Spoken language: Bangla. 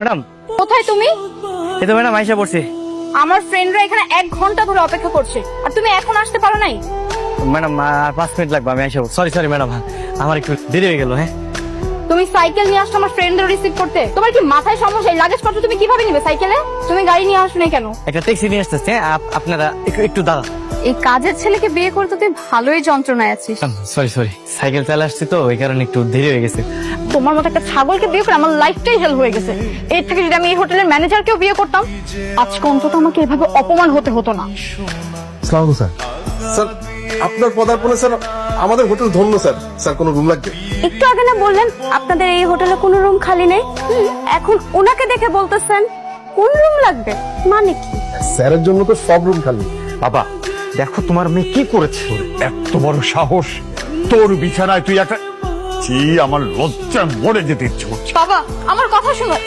ম্যাডাম, কোথায় তুমি? এই তো ম্যাডাম আইসা পড়ছি। আমার ফ্রেন্ডরা এখানে 1 ঘন্টা ধরে অপেক্ষা করছে, আর তুমি এখন আসতে পারো নাই? ম্যাডাম আর 5 মিনিট লাগবে, আমি আইসা সরি ম্যাডাম, আমার একটু দেরি হয়ে গেল। হ্যাঁ তুমি সাইকেল নিয়ে আসছো আমার ফ্রেন্ডদের রিসিভ করতে? তোমার কি মাথায় সমস্যা? এই লাগেজ পত্র তুমি কিভাবে নিবে সাইকেলে? তুমি গাড়ি নিয়ে আসো না কেন? একটা ট্যাক্সি নিয়ে আসতেছে, আপনারা একটু দাঁড়ান। এই কাজের ছেলেকে বিয়ে করতে তুই ভালোই যন্ত্রণায় আছিস। সরি সাইকেল চালা আসছি তো ওই কারণে একটু দেরি হয়ে গেছে। তোমার মতো একটা ছাগলকে বিয়ে করে আমার লাইফটাই হেল হয়ে গেছে। এর থেকে যদি আমি এই হোটেলের ম্যানেজারকেও বিয়ে করতাম, আজকে অন্তত আমাকে এভাবে অপমান হতে হতো না। আসসালামু আলাইকুম স্যার। স্যার আপনার পদার্পণে স্যার আমাদের হোটেল ধন্য স্যার। স্যার কোনো রুম লাগবে? একটু আগে না বললেন আপনাদের এই হোটেলে কোনো রুম খালি নেই, এখন ওনাকে দেখে বলতেছেন কোন রুম লাগবে? মানে কি? স্যারের জন্য তো সব রুম খালি। বাবা দেখো তোমার মেয়ে কি করেছে, এত বড় সাহস, তোর বিছানায় তুই একটা, ছি, আমার লজ্জায় মরে যেতে ইচ্ছে করছে। বাবা আমার কথা শুনো,